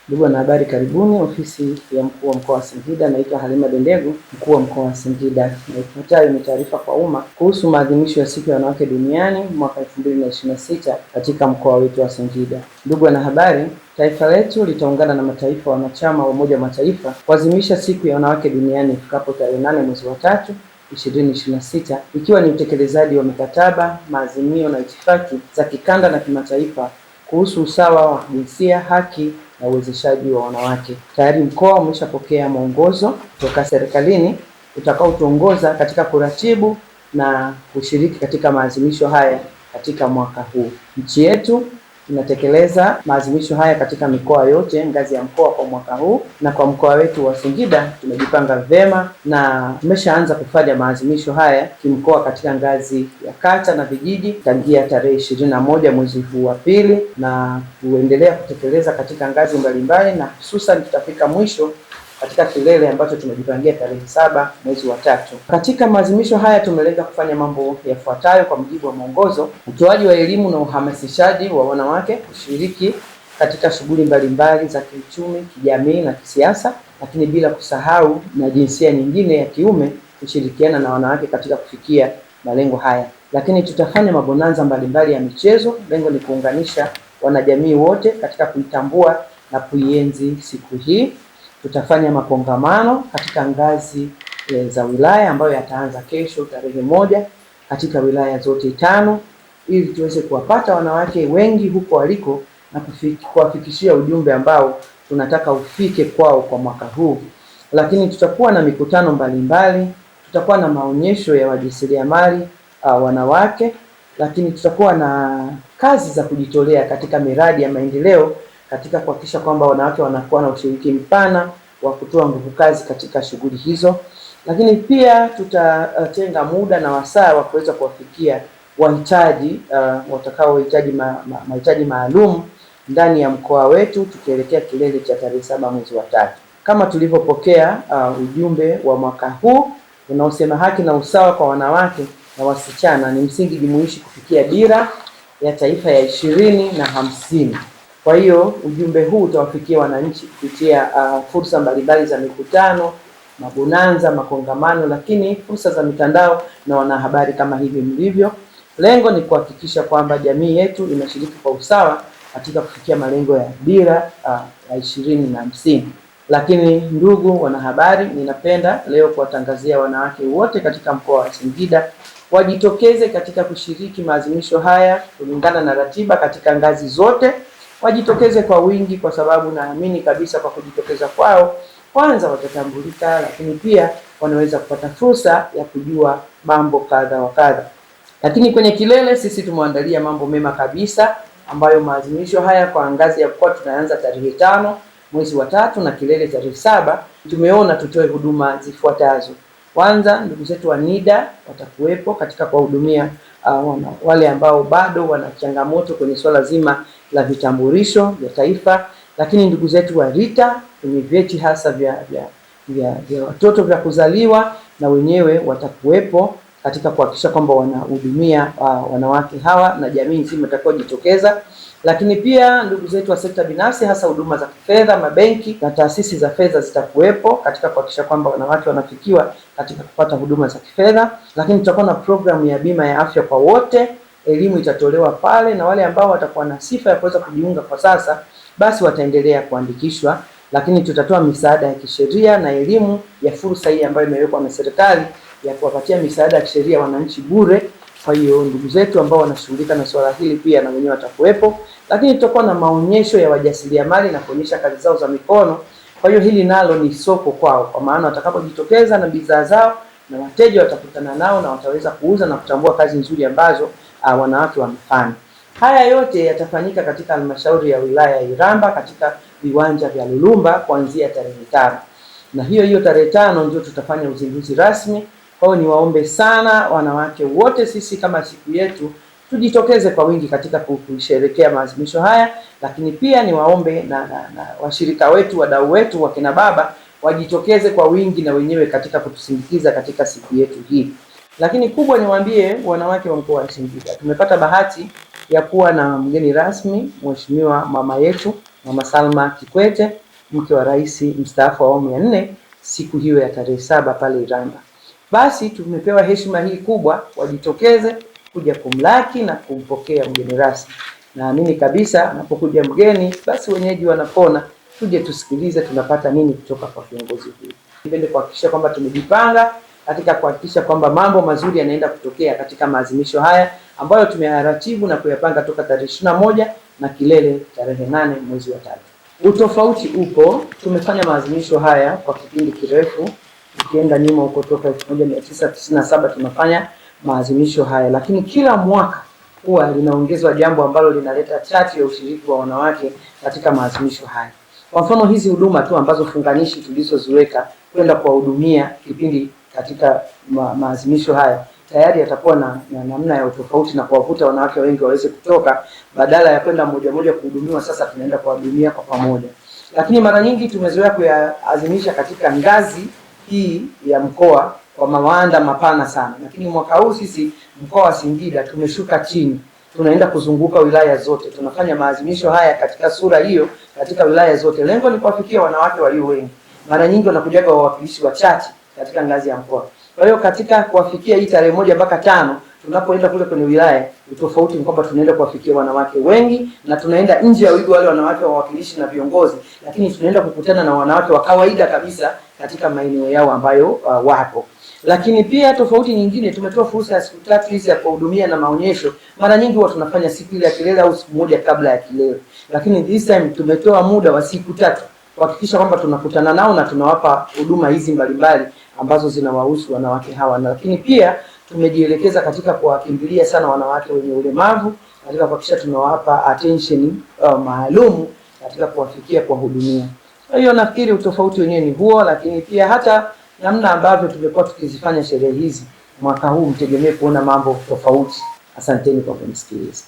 Ndugu wanahabari, karibuni ofisi ya mkuu wa mkoa wa Singida. Naitwa Halima Dendegu, mkuu wa mkoa wa Singida, na ifuatayo ni taarifa kwa umma kuhusu maadhimisho ya siku ya wanawake duniani mwaka 2026 katika mkoa wetu wa Singida. Ndugu wanahabari, taifa letu litaungana na mataifa wanachama wa Umoja wa Mataifa kuadhimisha siku ya wanawake duniani ifikapo tarehe 8 mwezi wa 3 2026, ikiwa ni utekelezaji wa mikataba, maazimio na itifaki za kikanda na kimataifa kuhusu usawa wa jinsia, haki na uwezeshaji wa wanawake. Tayari mkoa umeshapokea mwongozo kutoka serikalini utakaotuongoza katika kuratibu na kushiriki katika maadhimisho haya katika mwaka huu. Nchi yetu inatekeleza maadhimisho haya katika mikoa yote ngazi ya mkoa kwa mwaka huu, na kwa mkoa wetu wa Singida tumejipanga vema na tumeshaanza kufanya maadhimisho haya kimkoa katika ngazi ya kata na vijiji tangia tarehe 21 mwezi huu wa pili, na kuendelea kutekeleza katika ngazi mbalimbali, na hususan tutafika mwisho katika kilele ambacho tumejipangia tarehe 7 mwezi wa 3. Katika maadhimisho haya tumelenga kufanya mambo yafuatayo kwa mujibu wa mwongozo: utoaji wa elimu na uhamasishaji wa wanawake kushiriki katika shughuli mbalimbali za kiuchumi, kijamii na kisiasa, lakini bila kusahau na jinsia nyingine ya kiume kushirikiana na wanawake katika kufikia malengo haya. Lakini tutafanya mabonanza mbalimbali ya michezo. Lengo ni kuunganisha wanajamii wote katika kuitambua na kuienzi siku hii. Tutafanya makongamano katika ngazi za wilaya ambayo yataanza kesho tarehe 1 katika wilaya zote 5, ili tuweze kuwapata wanawake wengi huko waliko na kuwafikishia ujumbe ambao tunataka ufike kwao kwa mwaka huu. Lakini tutakuwa na mikutano mbalimbali, tutakuwa na maonyesho ya wajasiriamali wanawake, lakini tutakuwa na kazi za kujitolea katika miradi ya maendeleo katika kuhakikisha kwamba wanawake wanakuwa na ushiriki mpana wa kutoa nguvu kazi katika shughuli hizo. Lakini pia tutatenga muda na wasaa wa kuweza kuwafikia wahitaji watakaohitaji mahitaji maalum ndani ya mkoa wetu, tukielekea kilele cha tarehe 7 mwezi wa 3. Kama tulivyopokea ujumbe wa mwaka huu unaosema haki na usawa kwa wanawake na wasichana ni msingi jumuishi kufikia dira ya taifa ya 2050. Kwa hiyo ujumbe huu utawafikia wananchi kupitia fursa mbalimbali za mikutano, mabonanza, makongamano, lakini fursa za mitandao na wanahabari kama hivi mlivyo. Lengo ni kuhakikisha kwamba jamii yetu inashiriki kwa usawa katika kufikia malengo ya dira ya 2050. Lakini ndugu wanahabari, ninapenda leo kuwatangazia wanawake wote katika mkoa wa Singida wajitokeze katika kushiriki maadhimisho haya kulingana na ratiba katika ngazi zote. Wajitokeze kwa wingi, kwa sababu naamini kabisa kwa kujitokeza kwao kwanza watatambulika, lakini pia wanaweza kupata fursa ya kujua mambo kadha wa kadha. Lakini kwenye kilele sisi tumeandalia mambo mema kabisa, ambayo maadhimisho haya kwa ngazi ya mkoa tunaanza tarehe 5 mwezi wa 3 na kilele tarehe 7. Tumeona tutoe huduma zifuatazo. Kwanza, ndugu zetu wa NIDA watakuwepo katika kuwahudumia wale ambao bado wana changamoto kwenye swala zima la vitambulisho vya taifa. Lakini ndugu zetu wa RITA kwenye vyeti hasa vya watoto vya kuzaliwa, na wenyewe watakuwepo katika kuhakikisha kwamba wanahudumia wanawake hawa na jamii nzima itakayojitokeza. Lakini pia ndugu zetu wa sekta binafsi, hasa huduma za kifedha, mabenki na taasisi za fedha zitakuwepo katika kuhakikisha kwamba wanawake wanafikiwa katika kupata huduma za kifedha. Lakini tutakuwa na programu ya bima ya afya kwa wote. Elimu itatolewa pale, na wale ambao watakuwa na sifa ya kuweza kujiunga kwa sasa basi wataendelea kuandikishwa. Lakini tutatoa misaada ya kisheria na elimu ya fursa hii ambayo imewekwa na serikali ya kuwapatia misaada ya kisheria wananchi bure. Kwa hiyo ndugu zetu ambao wanashughulika na swala hili pia na wenyewe watakuwepo. Lakini tutakuwa na maonyesho ya wajasiriamali na kuonyesha kazi zao za mikono. Kwa hiyo hili nalo ni soko kwao, kwa maana watakapojitokeza na bidhaa zao na wateja watakutana nao na wataweza kuuza na kutambua kazi nzuri ambazo wanawake wamefanya. Haya yote yatafanyika katika halmashauri ya wilaya ya Iramba katika viwanja vya Lulumba kuanzia tarehe 5. Na hiyo tarehe 5 ndio tutafanya uzinduzi rasmi. Kwa hiyo niwaombe sana wanawake wote, sisi kama siku yetu tujitokeze kwa wingi katika kusherehekea maadhimisho haya. Lakini pia niwaombe na washirika wetu, wadau wetu, wakina baba wajitokeze kwa wingi na wenyewe katika kutusindikiza katika siku yetu hii. Lakini kubwa niwaambie wanawake wa mkoa wa Singida, tumepata bahati ya kuwa na mgeni rasmi, Mheshimiwa mama yetu Mama Salma Kikwete, mke wa rais mstaafu wa awamu ya 4, siku hiyo ya tarehe 7 pale Iramba. Basi tumepewa heshima hii kubwa, wajitokeze kuja kumlaki na kumpokea mgeni rasmi. Naamini kabisa anapokuja mgeni, basi wenyeji wanapona. Tuje tusikilize tunapata nini kutoka kwa viongozi huu. Nipende kuhakikisha kwamba tumejipanga katika kuhakikisha kwamba mambo mazuri yanaenda kutokea katika maadhimisho haya ambayo tumeyaratibu na kuyapanga toka tarehe 21 na kilele tarehe 8 mwezi wa 3. Utofauti upo, tumefanya maadhimisho haya kwa kipindi kirefu. Ukienda nyuma huko toka 1997 tunafanya maadhimisho haya, lakini kila mwaka huwa linaongezwa jambo ambalo linaleta chachu ya ushiriki wa wanawake katika maadhimisho haya. Kwa mfano, hizi huduma tu ambazo funganishi tulizoziweka kwenda kuwahudumia kipindi katika maadhimisho haya tayari yatakuwa na namna ya utofauti na kuwavuta wanawake wengi waweze kutoka, badala ya kwenda moja kuhudumiwa, sasa tunaenda kuwahudumia kwa pamoja. Lakini mara nyingi tumezoea kuyaadhimisha katika ngazi hii ya mkoa kwa mawanda mapana sana, lakini mwaka huu sisi mkoa wa Singida tumeshuka chini, tunaenda kuzunguka wilaya zote. Tunafanya maadhimisho haya katika sura hiyo katika wilaya zote. Lengo ni kuwafikia wanawake walio wengi. Mara nyingi wanakujaga wawakilishi wachache katika ngazi ya mkoa. Kwa hiyo katika kuwafikia hii tarehe 1 mpaka 5 tunapoenda kule kwenye wilaya, utofauti ni kwamba tunaenda kuwafikia wanawake wengi na tunaenda nje ya wigo wale wanawake wawakilishi na viongozi, lakini tunaenda kukutana na wanawake wa kawaida kabisa katika maeneo yao ambayo wapo. Lakini pia tofauti nyingine, tumetoa fursa ya siku 3 hizi ya kuhudumia na maonyesho. Mara nyingi huwa tunafanya siku ile ya kilele au siku moja kabla ya kilele, lakini this time tumetoa muda wa siku 3 kuhakikisha kwamba tunakutana nao na tunawapa huduma hizi mbalimbali ambazo zinawahusu wanawake hawa. Lakini pia tumejielekeza katika kuwakimbilia sana wanawake wenye ulemavu katika kuhakikisha tunawapa attention maalum katika kuwafikia, kuwahudumia. Kwa hiyo nafikiri utofauti wenyewe ni huo, lakini pia hata namna ambavyo tumekuwa tukizifanya sherehe hizi mwaka huu mtegemee kuona mambo tofauti. Asanteni kwa kunisikiliza.